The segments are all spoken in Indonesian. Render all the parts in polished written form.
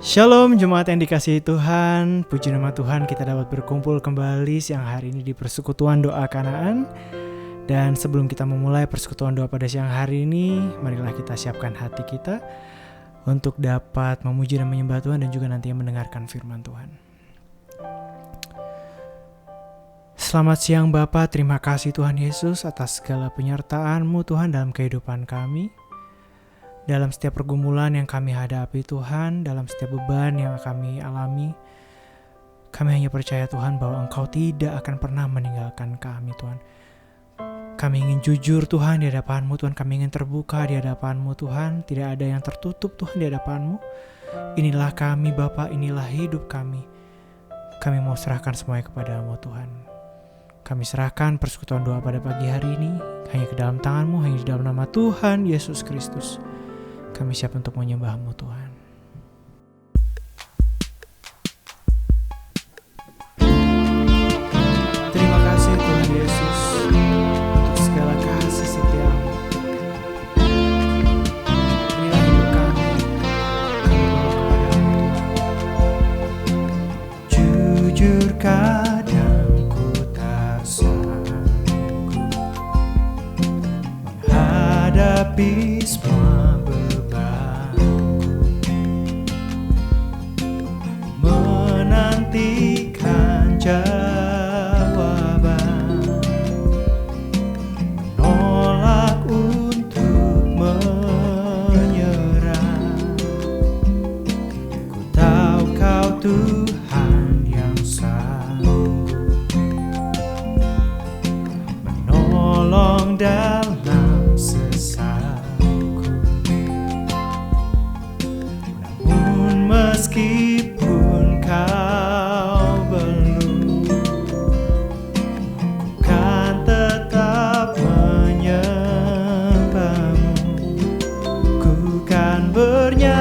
Shalom jemaat yang dikasihi Tuhan, puji nama Tuhan kita dapat berkumpul kembali siang hari ini di persekutuan doa Kanaan. Dan sebelum kita memulai persekutuan doa pada siang hari ini, marilah kita siapkan hati kita untuk dapat memuji dan menyembah Tuhan dan juga nantinya mendengarkan firman Tuhan. Selamat siang Bapa, terima kasih Tuhan Yesus atas segala penyertaan-Mu Tuhan dalam kehidupan kami. Dalam setiap pergumulan yang kami hadapi Tuhan, dalam setiap beban yang kami alami, kami hanya percaya Tuhan bahwa Engkau tidak akan pernah meninggalkan kami Tuhan. Kami ingin jujur Tuhan di hadapan-Mu Tuhan, kami ingin terbuka di hadapan-Mu Tuhan, tidak ada yang tertutup Tuhan di hadapan-Mu. Inilah kami Bapa, inilah hidup kami. Kami mau serahkan semuanya kepada-Mu Tuhan. Kami serahkan persekutuan doa pada pagi hari ini hanya ke dalam tangan-Mu, hanya di dalam nama Tuhan Yesus Kristus. Kami siap untuk menyembah-Mu Tuhan. Terima kasih Tuhan Yesus untuk segala kasih setia-Mu. Inilah hidup kami bawa kepada-Mu Tuhan. Jujur kadang ku tak sanggup menghadapi semua menantikan jawaban, menolak untuk menyerah. Ku tahu Kau Tuhan yang sanggup menolong dalam sesakku. Namun meskipun Kau belum, ku kan tetap menyembah-Mu. Ku kan bernyanyi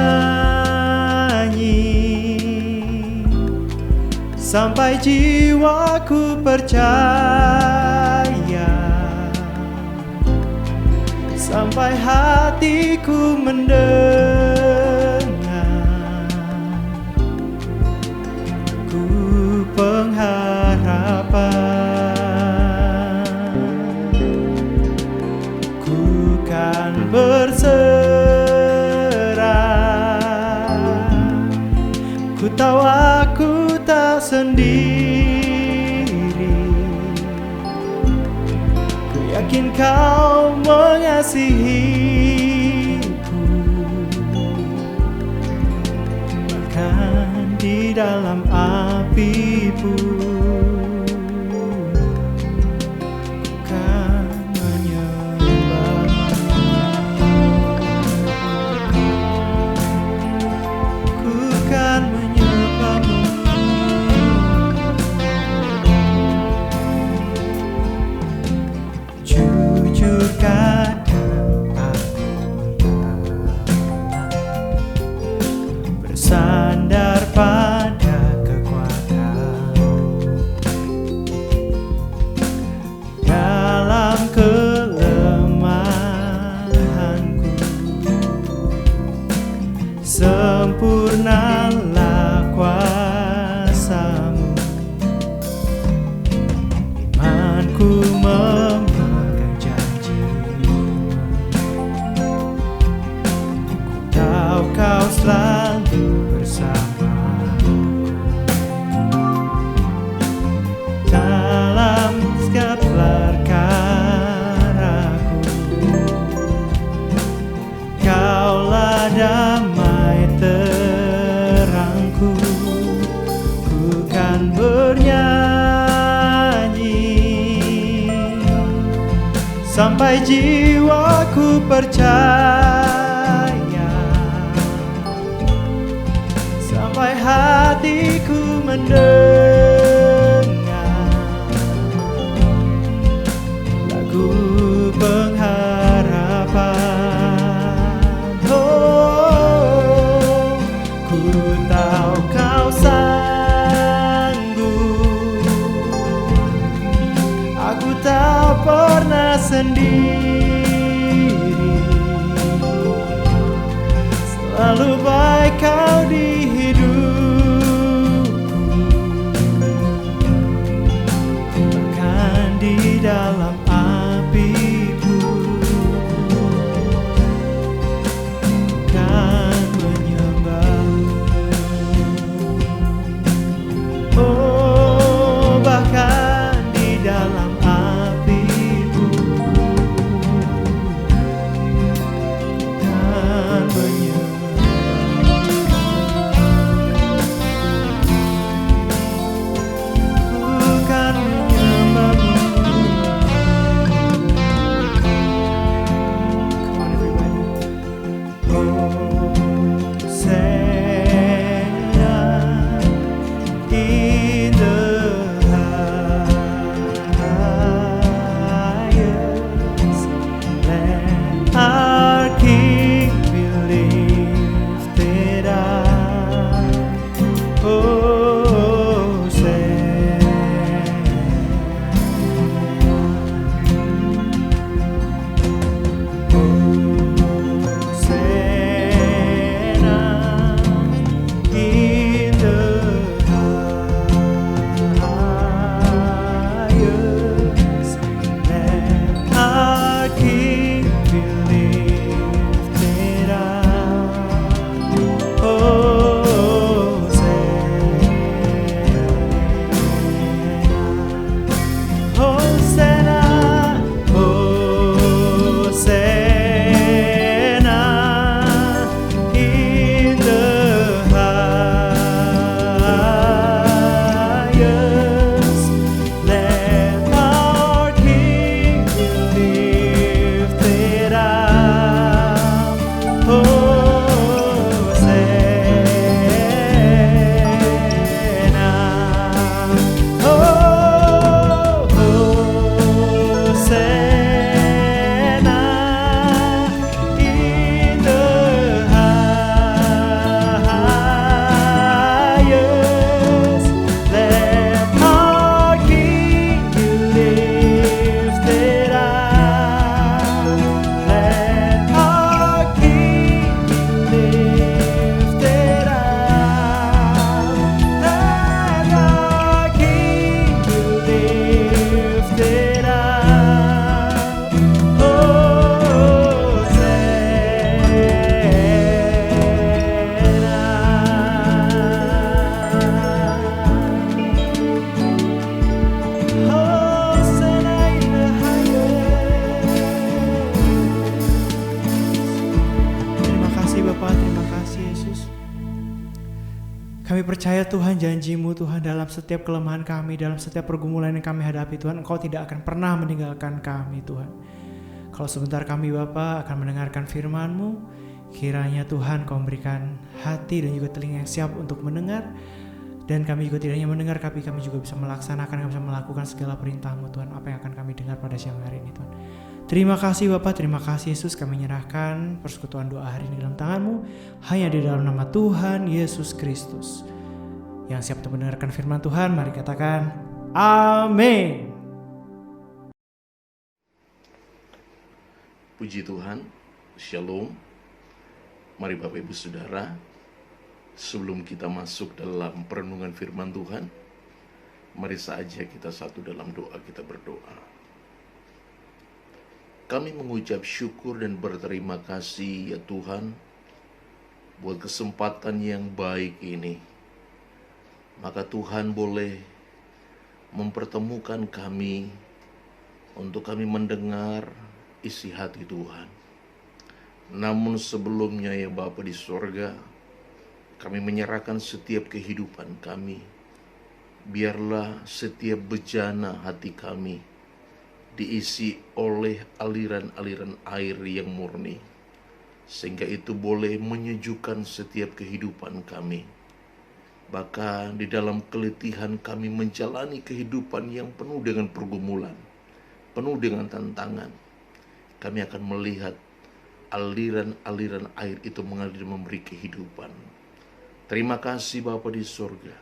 sampai jiwaku percaya, sampai hatiku mendengar. Pengharapan, ku kan berserah. Ku tahu aku tak sendiri. Ku yakin Kau mengasihiku, bahkan di dalam api pun ku kan menyembah-Mu. Ku kan menyembah-Mu. Jujur kadang aku lemah, bersandar pada dalam kelemahanku. Sempurnalah kuasa-Mu. Imanku memegang janji-Mu. Ku tahu Kau selalu bersama-Ku dalam setiap perkaraku. Kaulah damai terangku. Ku kan bernyanyi sampai jiwaku percaya, sampai hatiku mendengar lagu pengharapan. Oh, ku tahu Kau sanggup. Aku tak pernah sendiri. Selalu baik Kau di hidup. Bapa, terima kasih Yesus. Kami percaya Tuhan, janji-Mu Tuhan, dalam setiap kelemahan kami, dalam setiap pergumulan yang kami hadapi Tuhan, Engkau tidak akan pernah meninggalkan kami Tuhan. Kalau sebentar kami Bapa akan mendengarkan firman-Mu, kiranya Tuhan Kau memberikan hati dan juga telinga yang siap untuk mendengar. Dan kami juga tidak hanya mendengar, tapi kami juga bisa melaksanakan, kami bisa melakukan segala perintah-Mu Tuhan, apa yang akan kami dengar pada siang hari ini Tuhan. Terima kasih Bapak, terima kasih Yesus, kami menyerahkan persekutuan doa hari ini dalam tangan-Mu, hanya di dalam nama Tuhan Yesus Kristus. Yang siap untuk mendengarkan firman Tuhan, mari katakan amin. Puji Tuhan, Shalom. Mari Bapak Ibu Saudara, sebelum kita masuk dalam perenungan firman Tuhan, mari saja kita satu dalam doa, kita berdoa. Kami mengucap syukur dan berterima kasih ya Tuhan, buat kesempatan yang baik ini. Maka Tuhan boleh mempertemukan kami untuk kami mendengar isi hati Tuhan. Namun sebelumnya ya Bapa di sorga, kami menyerahkan setiap kehidupan kami. Biarlah setiap bejana hati kami diisi oleh aliran-aliran air yang murni, sehingga itu boleh menyejukkan setiap kehidupan kami. Bahkan di dalam keletihan kami menjalani kehidupan yang penuh dengan pergumulan, penuh dengan tantangan, kami akan melihat aliran-aliran air itu mengalir memberi kehidupan. Terima kasih Bapa di surga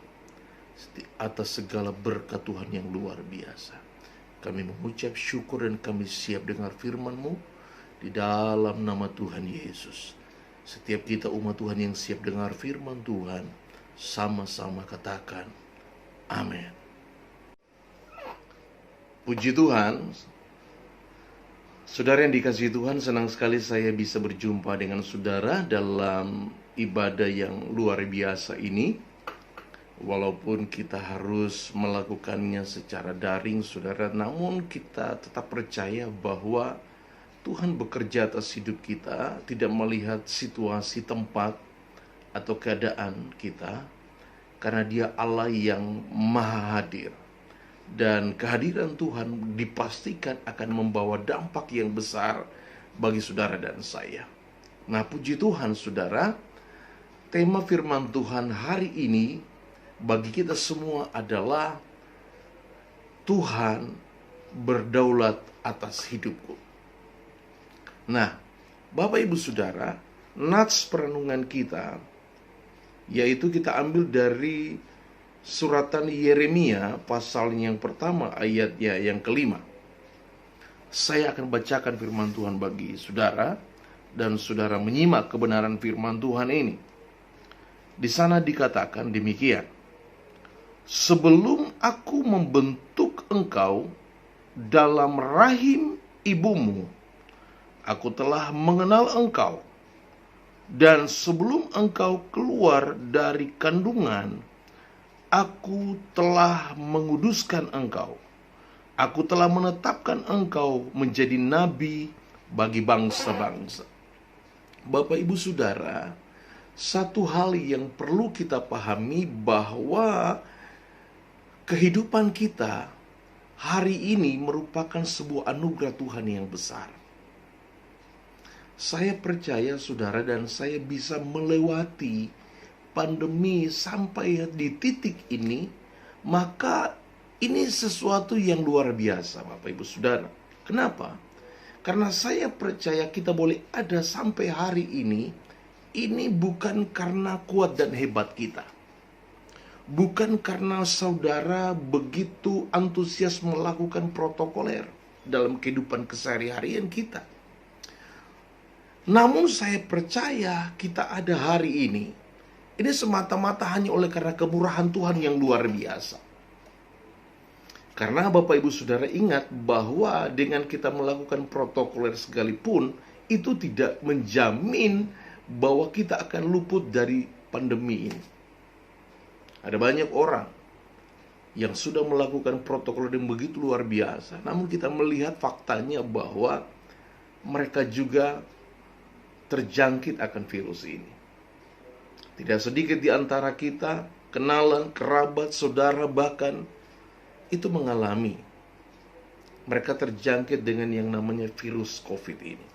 atas segala berkat Tuhan yang luar biasa. Kami mengucap syukur dan kami siap dengar firman-Mu di dalam nama Tuhan Yesus. Setiap kita umat Tuhan yang siap dengar firman Tuhan, sama-sama katakan amin. Puji Tuhan. Saudara yang dikasihi Tuhan, senang sekali saya bisa berjumpa dengan saudara dalam ibadah yang luar biasa ini. Walaupun kita harus melakukannya secara daring, saudara, namun kita tetap percaya bahwa Tuhan bekerja atas hidup kita, tidak melihat situasi, tempat, atau keadaan kita, karena Dia Allah yang maha hadir. Dan kehadiran Tuhan dipastikan akan membawa dampak yang besar bagi saudara dan saya. Nah, puji Tuhan saudara, tema firman Tuhan hari ini bagi kita semua adalah Tuhan berdaulat atas hidupku. Nah, Bapak Ibu Saudara, nats perenungan kita yaitu kita ambil dari suratan Yeremia pasal yang pertama ayatnya yang kelima. Saya akan bacakan firman Tuhan bagi saudara dan saudara menyimak kebenaran firman Tuhan ini. Di sana dikatakan demikian. Sebelum aku membentuk engkau dalam rahim ibumu, aku telah mengenal engkau. Dan sebelum engkau keluar dari kandungan, aku telah menguduskan engkau. Aku telah menetapkan engkau menjadi nabi bagi bangsa-bangsa. Bapak Ibu Saudara, satu hal yang perlu kita pahami bahwa kehidupan kita hari ini merupakan sebuah anugerah Tuhan yang besar. Saya percaya saudara dan saya bisa melewati pandemi sampai di titik ini, maka ini sesuatu yang luar biasa Bapak Ibu Saudara. Kenapa? Karena saya percaya kita boleh ada sampai hari ini bukan karena kuat dan hebat kita. Bukan karena saudara begitu antusias melakukan protokoler dalam kehidupan kesehari-harian kita. Namun saya percaya kita ada hari ini semata-mata hanya oleh karena kemurahan Tuhan yang luar biasa. Karena Bapak Ibu Saudara ingat bahwa dengan kita melakukan protokoler sekalipun, itu tidak menjamin bahwa kita akan luput dari pandemi ini. Ada banyak orang yang sudah melakukan protokoler yang begitu luar biasa, namun kita melihat faktanya bahwa mereka juga terjangkit akan virus ini. Tidak sedikit di antara kita, kenalan, kerabat, saudara bahkan itu mengalami. Mereka terjangkit dengan yang namanya virus COVID ini.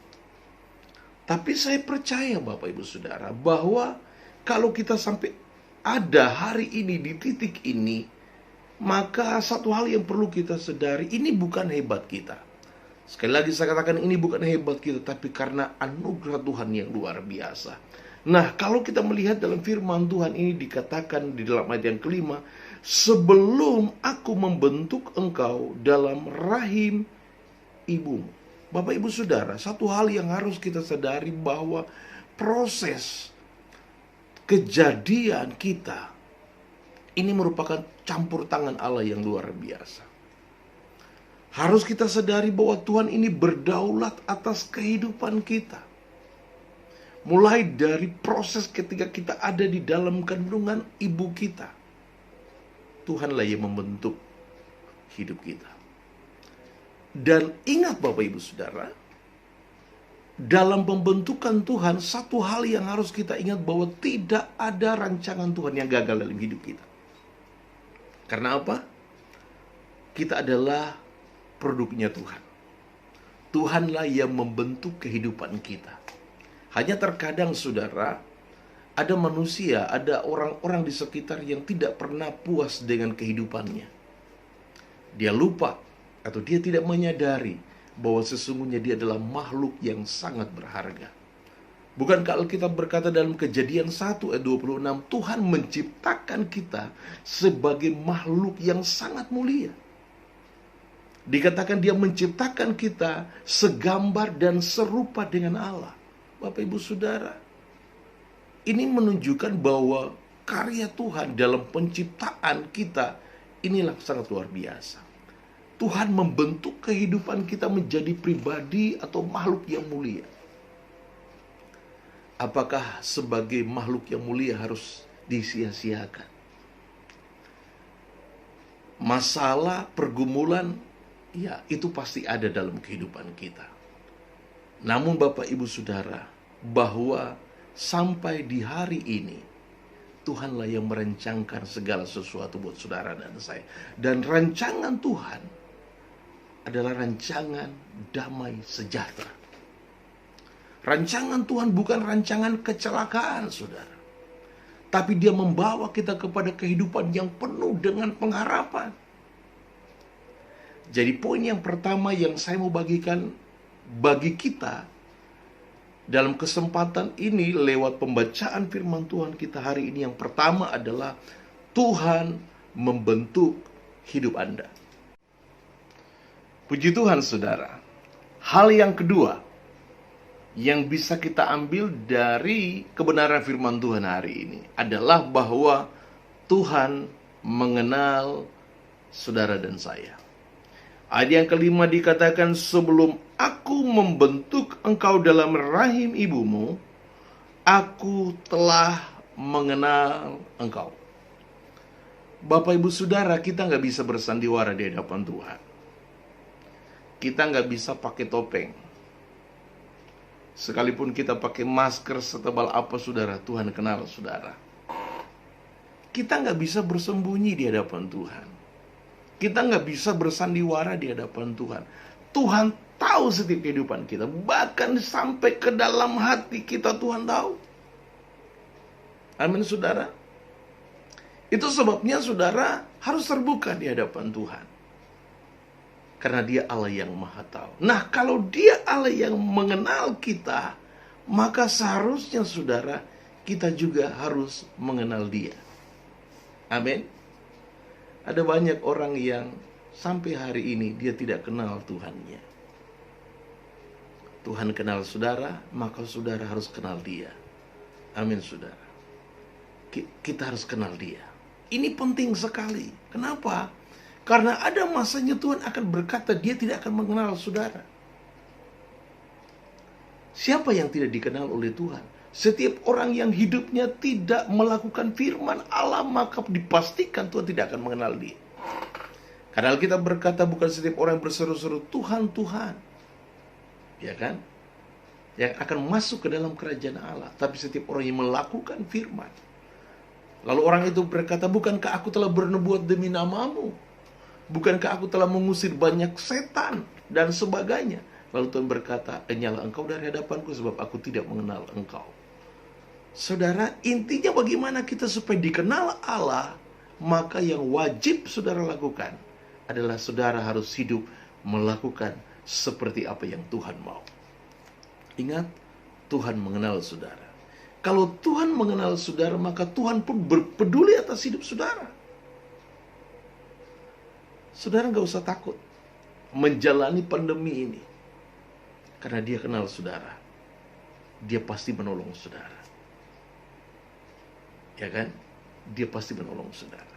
Tapi saya percaya Bapak Ibu Saudara bahwa kalau kita sampai ada hari ini di titik ini, maka satu hal yang perlu kita sadari, ini bukan hebat kita. Sekali lagi saya katakan ini bukan hebat kita, tapi karena anugerah Tuhan yang luar biasa. Nah, kalau kita melihat dalam firman Tuhan ini dikatakan di dalam ayat yang kelima, sebelum aku membentuk engkau dalam rahim ibumu. Bapak Ibu Saudara, satu hal yang harus kita sadari bahwa proses kejadian kita ini merupakan campur tangan Allah yang luar biasa. Harus kita sadari bahwa Tuhan ini berdaulat atas kehidupan kita. Mulai dari proses ketika kita ada di dalam kandungan ibu kita, Tuhanlah yang membentuk hidup kita. Dan ingat Bapak Ibu Saudara, dalam pembentukan Tuhan, satu hal yang harus kita ingat bahwa tidak ada rancangan Tuhan yang gagal dalam hidup kita. Karena apa? Kita adalah produknya Tuhan. Tuhanlah yang membentuk kehidupan kita. Hanya terkadang saudara, ada manusia, ada orang-orang di sekitar yang tidak pernah puas dengan kehidupannya. Dia lupa atau dia tidak menyadari bahwa sesungguhnya dia adalah makhluk yang sangat berharga. Bukankah Alkitab berkata dalam Kejadian 1 ayat 26, Tuhan menciptakan kita sebagai makhluk yang sangat mulia. Dikatakan dia menciptakan kita segambar dan serupa dengan Allah. Bapak Ibu Saudara, ini menunjukkan bahwa karya Tuhan dalam penciptaan kita inilah sangat luar biasa. Tuhan membentuk kehidupan kita menjadi pribadi atau makhluk yang mulia. Apakah sebagai makhluk yang mulia harus disia-siakan? Masalah, pergumulan, ya itu pasti ada dalam kehidupan kita. Namun Bapak Ibu Saudara, bahwa sampai di hari ini, Tuhanlah yang merancangkan segala sesuatu buat saudara dan saya. Dan rancangan Tuhan adalah rancangan damai sejahtera. Rancangan Tuhan bukan rancangan kecelakaan, saudara. Tapi dia membawa kita kepada kehidupan yang penuh dengan pengharapan. Jadi poin yang pertama yang saya mau bagikan bagi kita dalam kesempatan ini lewat pembacaan firman Tuhan kita hari ini, yang pertama adalah Tuhan membentuk hidup Anda. Puji Tuhan saudara. Hal yang kedua yang bisa kita ambil dari kebenaran firman Tuhan hari ini adalah bahwa Tuhan mengenal saudara dan saya. Ayat yang kelima dikatakan, sebelum aku membentuk engkau dalam rahim ibumu, aku telah mengenal engkau. Bapak Ibu Saudara, kita nggak bisa bersandiwara di hadapan Tuhan. Kita nggak bisa pakai topeng. Sekalipun kita pakai masker setebal apa saudara, Tuhan kenal saudara. Kita nggak bisa bersembunyi di hadapan Tuhan. Kita nggak bisa bersandiwara di hadapan Tuhan. Tuhan tahu setiap kehidupan kita. Bahkan sampai ke dalam hati kita Tuhan tahu. Amin saudara. Itu sebabnya saudara harus terbuka di hadapan Tuhan. Karena dia Allah yang maha tahu. Nah, kalau dia Allah yang mengenal kita, maka seharusnya saudara, kita juga harus mengenal dia. Amin. Ada banyak orang yang sampai hari ini dia tidak kenal Tuhannya. Tuhan kenal saudara, maka saudara harus kenal dia. Amin saudara. Kita harus kenal dia. Ini penting sekali. Kenapa? Karena ada masanya Tuhan akan berkata dia tidak akan mengenal saudara. Siapa yang tidak dikenal oleh Tuhan? Setiap orang yang hidupnya tidak melakukan firman Allah, maka dipastikan Tuhan tidak akan mengenal dia. Karena kita berkata bukan setiap orang yang berseru-seru Tuhan, Tuhan. Ya kan? yang akan masuk ke dalam kerajaan Allah, tapi setiap orang yang melakukan firman. Lalu orang itu berkata, bukankah aku telah bernubuat demi namamu? Bukankah aku telah mengusir banyak setan dan sebagainya? Lalu Tuhan berkata, enyalah engkau dari hadapanku sebab aku tidak mengenal engkau. Saudara, intinya bagaimana kita supaya dikenal Allah, maka yang wajib saudara lakukan adalah saudara harus hidup melakukan seperti apa yang Tuhan mau. Ingat, Tuhan mengenal saudara. Kalau Tuhan mengenal saudara, maka Tuhan pun berpeduli atas hidup saudara. Saudara gak usah takut menjalani pandemi ini, karena Dia kenal saudara. Dia pasti menolong saudara. Ya kan? Dia pasti menolong saudara.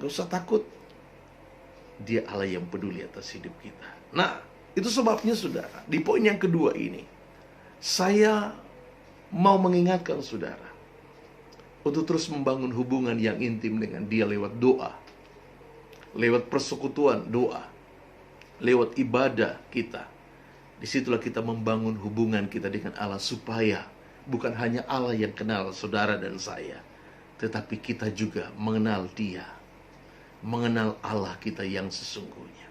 Gak usah takut. Dia Allah yang peduli atas hidup kita. Nah, itu sebabnya saudara, di poin yang kedua ini, saya mau mengingatkan saudara untuk terus membangun hubungan yang intim dengan Dia lewat doa, lewat persekutuan doa, lewat ibadah kita. Disitulah kita membangun hubungan kita dengan Allah, supaya bukan hanya Allah yang kenal saudara dan saya, tetapi kita juga mengenal Dia, mengenal Allah kita yang sesungguhnya.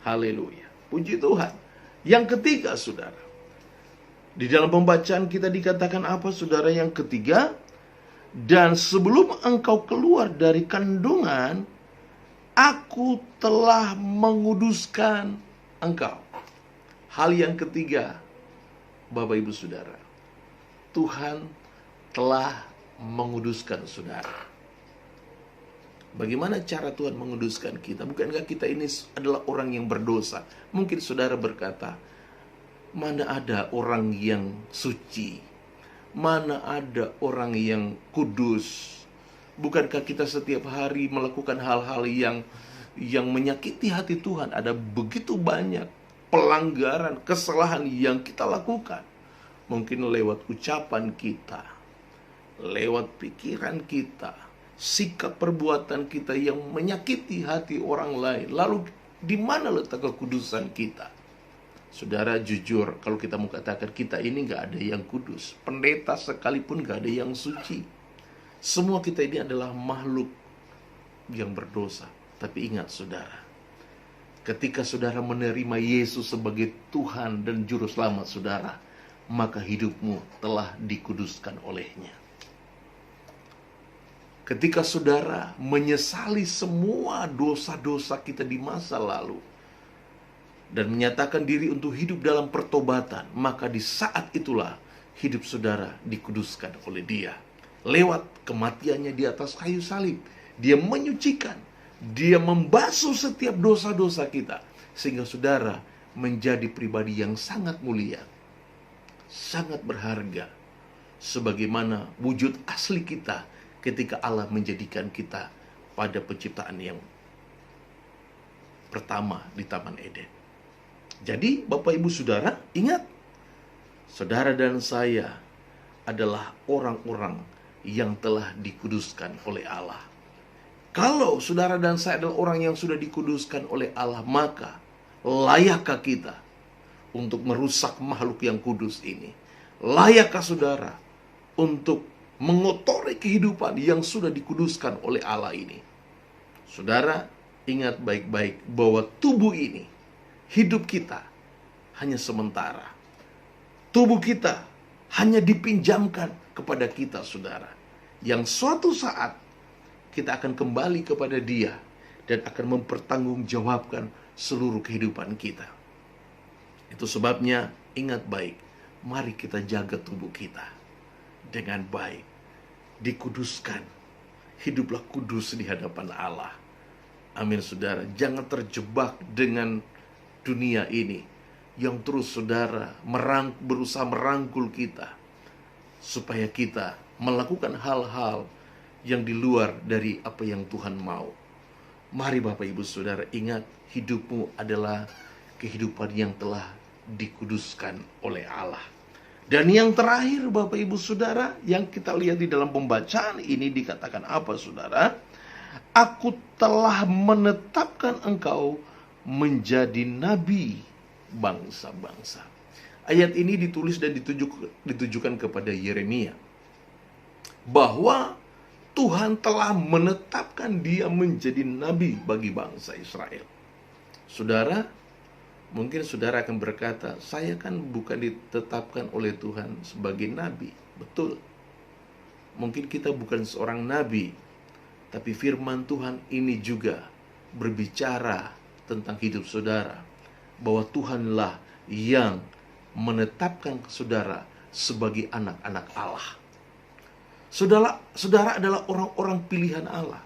Haleluya, puji Tuhan. Yang ketiga saudara, di dalam pembacaan kita dikatakan apa saudara? Yang ketiga, dan sebelum engkau keluar dari kandungan, aku telah menguduskan engkau. Hal yang ketiga, Bapak Ibu Saudara, Tuhan telah menguduskan saudara. Bagaimana cara Tuhan menguduskan kita? Bukankah kita ini adalah orang yang berdosa? Mungkin saudara berkata, mana ada orang yang suci? Mana ada orang yang kudus? Bukankah kita setiap hari melakukan hal-hal yang menyakiti hati Tuhan? Ada begitu banyak pelanggaran, kesalahan yang kita lakukan. Mungkin lewat ucapan kita, lewat pikiran kita, sikap perbuatan kita yang menyakiti hati orang lain. Lalu di mana letak kekudusan kita? Saudara, jujur, kalau kita mau katakan kita ini gak ada yang kudus, pendeta sekalipun gak ada yang suci. Semua kita ini adalah makhluk yang berdosa. Tapi ingat saudara, ketika saudara menerima Yesus sebagai Tuhan dan Juru Selamat saudara, maka hidupmu telah dikuduskan oleh-Nya. Ketika saudara menyesali semua dosa-dosa kita di masa lalu, dan menyatakan diri untuk hidup dalam pertobatan, maka di saat itulah hidup saudara dikuduskan oleh Dia. Lewat kematiannya di atas kayu salib, Dia menyucikan, Dia membasuh setiap dosa-dosa kita, sehingga saudara menjadi pribadi yang sangat mulia, sangat berharga, sebagaimana wujud asli kita ketika Allah menjadikan kita pada penciptaan yang pertama di Taman Eden. Jadi Bapak Ibu Saudara, ingat, saudara dan saya adalah orang-orang yang telah dikuduskan oleh Allah. Kalau saudara dan saya adalah orang yang sudah dikuduskan oleh Allah, maka layakkah kita untuk merusak makhluk yang kudus ini? Layakkah saudara untuk mengotori kehidupan yang sudah dikuduskan oleh Allah ini? Saudara, ingat baik-baik bahwa tubuh ini, hidup kita hanya sementara. Tubuh kita hanya dipinjamkan kepada kita, saudara, yang suatu saat kita akan kembali kepada Dia dan akan mempertanggungjawabkan seluruh kehidupan kita. Itu sebabnya ingat baik, mari kita jaga tubuh kita dengan baik, dikuduskan. Hiduplah kudus di hadapan Allah. Amin saudara, jangan terjebak dengan dunia ini yang terus saudara berusaha merangkul kita, supaya kita melakukan hal-hal yang di luar dari apa yang Tuhan mau. Mari Bapak Ibu Saudara, ingat, hidupmu adalah kehidupan yang telah dikuduskan oleh Allah. Dan yang terakhir Bapak Ibu Saudara, yang kita lihat di dalam pembacaan ini dikatakan apa saudara? Aku telah menetapkan engkau menjadi nabi bangsa-bangsa. Ayat ini ditulis dan ditujukan kepada Yeremia, bahwa Tuhan telah menetapkan dia menjadi nabi bagi bangsa Israel. Saudara, mungkin saudara akan berkata, saya kan bukan ditetapkan oleh Tuhan sebagai nabi. Betul, mungkin kita bukan seorang nabi, tapi firman Tuhan ini juga berbicara tentang hidup saudara, bahwa Tuhanlah yang menetapkan saudara sebagai anak-anak Allah. Saudara adalah orang-orang pilihan Allah.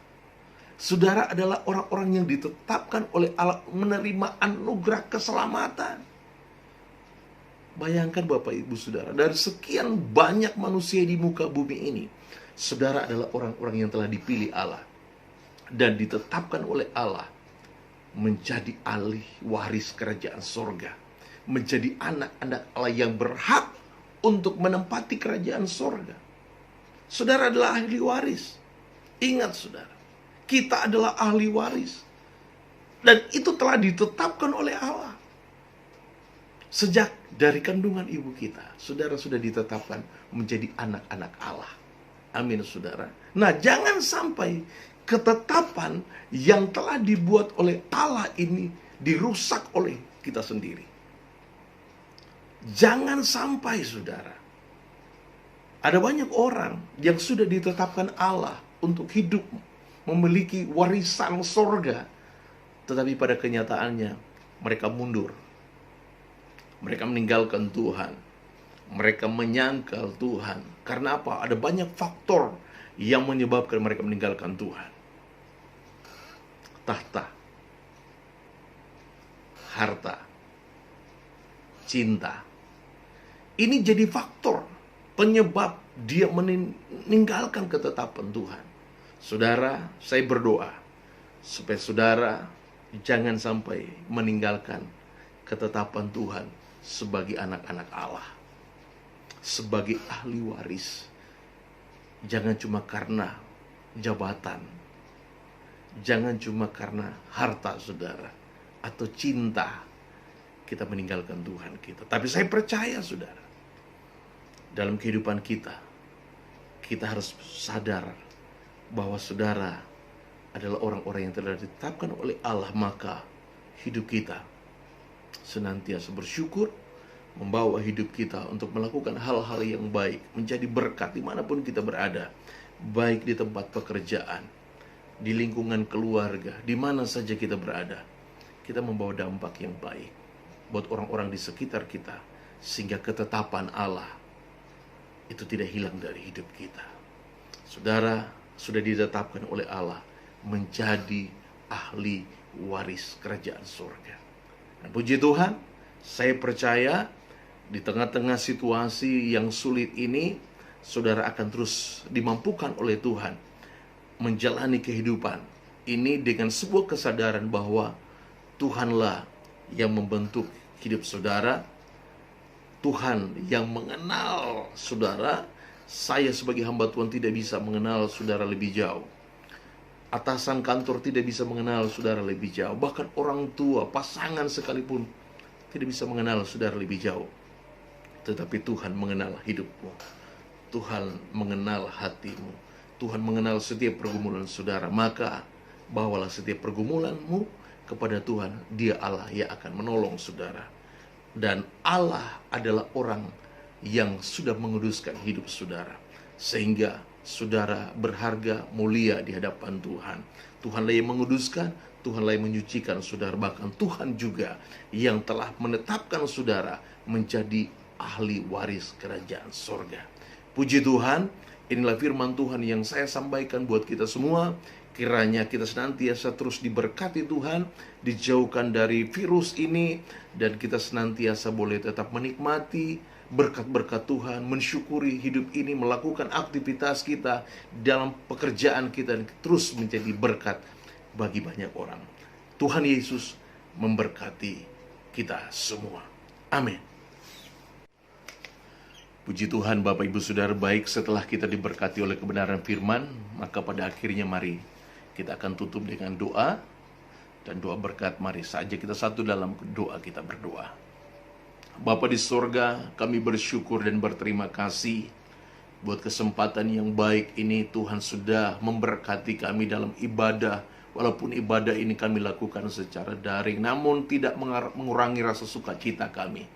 Saudara adalah orang-orang yang ditetapkan oleh Allah menerima anugerah keselamatan. Bayangkan Bapak Ibu Saudara, dari sekian banyak manusia di muka bumi ini, saudara adalah orang-orang yang telah dipilih Allah dan ditetapkan oleh Allah menjadi ahli waris kerajaan sorga, menjadi anak-anak Allah yang berhak untuk menempati kerajaan sorga. Saudara adalah ahli waris. Ingat saudara, kita adalah ahli waris, dan itu telah ditetapkan oleh Allah. Sejak dari kandungan ibu kita, saudara sudah ditetapkan menjadi anak-anak Allah. Amin saudara. Nah, jangan sampai ketetapan yang telah dibuat oleh Allah ini dirusak oleh kita sendiri. Jangan sampai saudara. Ada banyak orang yang sudah ditetapkan Allah untuk hidup memiliki warisan sorga, tetapi pada kenyataannya mereka mundur. Mereka meninggalkan Tuhan. Mereka menyangkal Tuhan. Karena apa? Ada banyak faktor yang menyebabkan mereka meninggalkan Tuhan. Tahta, harta, cinta. Ini jadi faktor penyebab dia meninggalkan ketetapan Tuhan. Saudara, saya berdoa supaya saudara jangan sampai meninggalkan ketetapan Tuhan sebagai anak-anak Allah, sebagai ahli waris. Jangan cuma karena jabatan, jangan cuma karena harta saudara atau cinta kita meninggalkan Tuhan kita. Tapi saya percaya saudara, dalam kehidupan kita harus sadar bahwa saudara adalah orang-orang yang telah ditetapkan oleh Allah. Maka hidup kita senantiasa bersyukur, membawa hidup kita untuk melakukan hal-hal yang baik, menjadi berkat dimanapun kita berada, baik di tempat pekerjaan, di lingkungan keluarga, di mana saja kita berada. Kita membawa dampak yang baik buat orang-orang di sekitar kita, sehingga ketetapan Allah itu tidak hilang dari hidup kita. Saudara sudah ditetapkan oleh Allah menjadi ahli waris kerajaan surga. Dan puji Tuhan, saya percaya di tengah-tengah situasi yang sulit ini, saudara akan terus dimampukan oleh Tuhan menjalani kehidupan ini dengan sebuah kesadaran bahwa Tuhanlah yang membentuk hidup saudara. Tuhan yang mengenal saudara. Saya sebagai hamba Tuhan tidak bisa mengenal saudara lebih jauh. Atasan kantor tidak bisa mengenal saudara lebih jauh. Bahkan orang tua, pasangan sekalipun tidak bisa mengenal saudara lebih jauh. Tetapi Tuhan mengenal hidupmu. Tuhan mengenal hatimu. Tuhan mengenal setiap pergumulan saudara. Maka bawalah setiap pergumulanmu kepada Tuhan. Dia Allah yang akan menolong saudara. Dan Allah adalah orang yang sudah menguduskan hidup saudara, sehingga saudara berharga, mulia di hadapan Tuhan. Tuhanlah yang menguduskan, Tuhanlah yang menyucikan saudara. Bahkan Tuhan juga yang telah menetapkan saudara menjadi ahli waris kerajaan sorga. Puji Tuhan, inilah firman Tuhan yang saya sampaikan buat kita semua. Kiranya kita senantiasa terus diberkati Tuhan, dijauhkan dari virus ini, dan kita senantiasa boleh tetap menikmati berkat-berkat Tuhan, mensyukuri hidup ini, melakukan aktivitas kita dalam pekerjaan kita, dan terus menjadi berkat bagi banyak orang. Tuhan Yesus memberkati kita semua. Amin. Puji Tuhan Bapak Ibu Saudara, baik setelah kita diberkati oleh kebenaran firman, maka pada akhirnya mari kita akan tutup dengan doa. Dan doa berkat, mari saja kita satu dalam doa kita berdoa. Bapa di sorga, kami bersyukur dan berterima kasih buat kesempatan yang baik ini. Tuhan sudah memberkati kami dalam ibadah. Walaupun ibadah ini kami lakukan secara daring, namun tidak mengurangi rasa sukacita kami.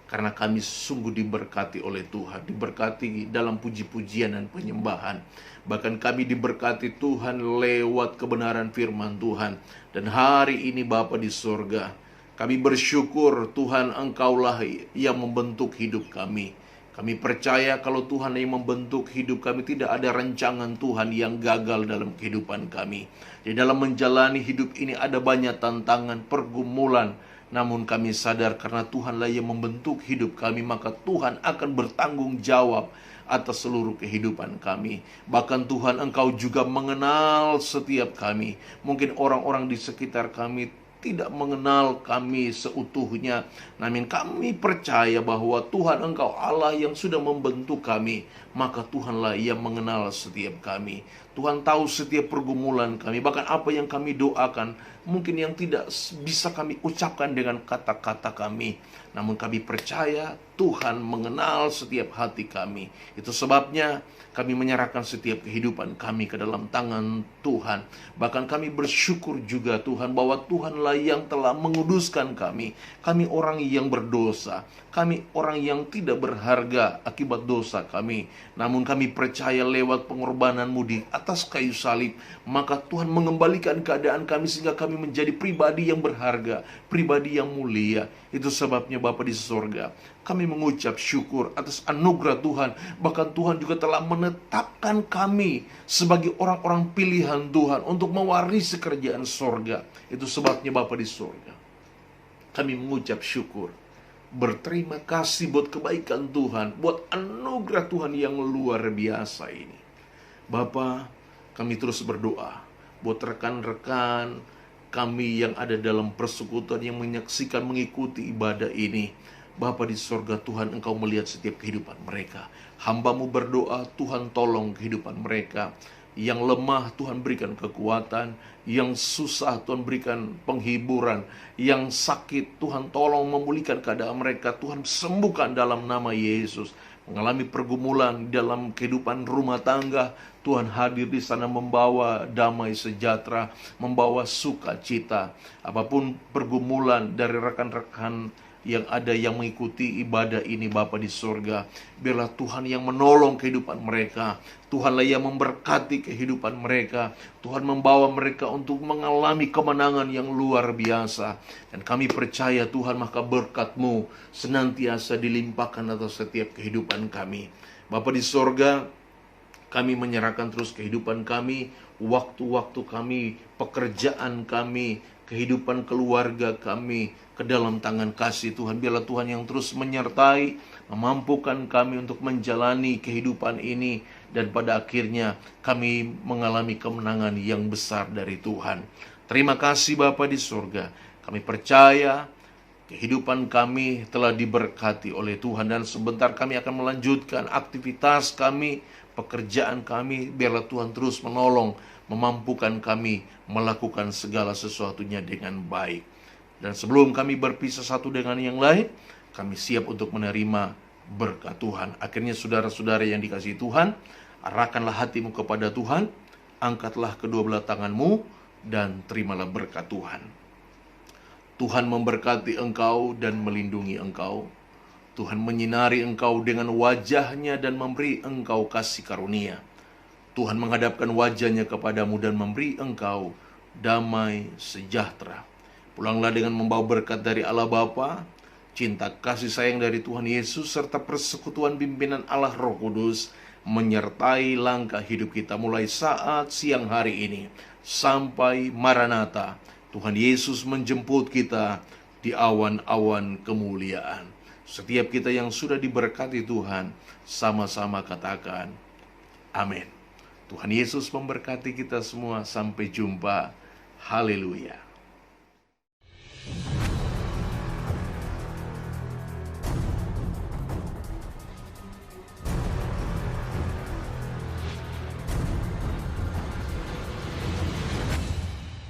Karena kami sungguh diberkati oleh Tuhan, diberkati dalam puji-pujian dan penyembahan. Bahkan kami diberkati Tuhan lewat kebenaran firman Tuhan. Dan hari ini Bapa di sorga, kami bersyukur Tuhan Engkaulah yang membentuk hidup kami. Kami percaya kalau Tuhan yang membentuk hidup kami, tidak ada rancangan Tuhan yang gagal dalam kehidupan kami. Di dalam menjalani hidup ini ada banyak tantangan, pergumulan. Namun kami sadar karena Tuhanlah yang membentuk hidup kami, maka Tuhan akan bertanggung jawab atas seluruh kehidupan kami. Bahkan Tuhan Engkau juga mengenal setiap kami. Mungkin orang-orang di sekitar kami tidak mengenal kami seutuhnya, namun kami percaya bahwa Tuhan Engkau Allah yang sudah membentuk kami, maka Tuhanlah yang mengenal setiap kami. Tuhan tahu setiap pergumulan kami, bahkan apa yang kami doakan, mungkin yang tidak bisa kami ucapkan dengan kata-kata kami. Namun kami percaya Tuhan mengenal setiap hati kami. Itu sebabnya kami menyerahkan setiap kehidupan kami ke dalam tangan Tuhan. Bahkan kami bersyukur juga Tuhan bahwa Tuhanlah yang telah menguduskan kami. Kami orang yang berdosa, kami orang yang tidak berharga akibat dosa kami. Namun kami percaya lewat pengorbanan-Mu di atas kayu salib, maka Tuhan mengembalikan keadaan kami sehingga kami menjadi pribadi yang berharga, pribadi yang mulia. Itu sebabnya Bapa di sorga, kami mengucap syukur atas anugerah Tuhan. Bahkan Tuhan juga telah menetapkan kami sebagai orang-orang pilihan Tuhan untuk mewarisi kerajaan sorga. Itu sebabnya Bapa di sorga, kami mengucap syukur, berterima kasih buat kebaikan Tuhan, buat anugerah Tuhan yang luar biasa ini. Bapa, kami terus berdoa buat rekan-rekan kami yang ada dalam persekutuan, yang menyaksikan, mengikuti ibadah ini. Bapa di sorga, Tuhan Engkau melihat setiap kehidupan mereka. Hamba-Mu berdoa, Tuhan tolong kehidupan mereka. Yang lemah Tuhan berikan kekuatan, yang susah Tuhan berikan penghiburan, yang sakit Tuhan tolong memulihkan keadaan mereka. Tuhan sembuhkan dalam nama Yesus. Mengalami pergumulan dalam kehidupan rumah tangga, Tuhan hadir di sana membawa damai sejahtera, membawa sukacita. Apapun pergumulan dari rekan-rekan yang ada yang mengikuti ibadah ini, Bapa di sorga, biarlah Tuhan yang menolong kehidupan mereka. Tuhanlah yang memberkati kehidupan mereka. Tuhan membawa mereka untuk mengalami kemenangan yang luar biasa. Dan kami percaya Tuhan, maka berkat-Mu senantiasa dilimpahkan atas setiap kehidupan kami. Bapa di sorga, kami menyerahkan terus kehidupan kami, waktu-waktu kami, pekerjaan kami, kehidupan keluarga kami ke dalam tangan kasih Tuhan. Biarlah Tuhan yang terus menyertai, memampukan kami untuk menjalani kehidupan ini, dan pada akhirnya kami mengalami kemenangan yang besar dari Tuhan. Terima kasih Bapa di surga. Kami percaya kehidupan kami telah diberkati oleh Tuhan, dan sebentar kami akan melanjutkan aktivitas kami, pekerjaan kami. Biarlah Tuhan terus menolong, memampukan kami melakukan segala sesuatunya dengan baik. Dan sebelum kami berpisah satu dengan yang lain, kami siap untuk menerima berkat Tuhan. Akhirnya saudara-saudara yang dikasihi Tuhan, arahkanlah hatimu kepada Tuhan, angkatlah kedua belah tanganmu, dan terimalah berkat Tuhan. Tuhan memberkati engkau dan melindungi engkau. Tuhan menyinari engkau dengan wajahnya dan memberi engkau kasih karunia. Tuhan menghadapkan wajahnya kepadamu dan memberi engkau damai sejahtera. Pulanglah dengan membawa berkat dari Allah Bapa, cinta kasih sayang dari Tuhan Yesus, serta persekutuan pimpinan Allah Roh Kudus menyertai langkah hidup kita mulai saat siang hari ini sampai Maranatha. Tuhan Yesus menjemput kita di awan-awan kemuliaan. Setiap kita yang sudah diberkati Tuhan, sama-sama katakan amin. Tuhan Yesus memberkati kita semua. Sampai jumpa. Haleluya.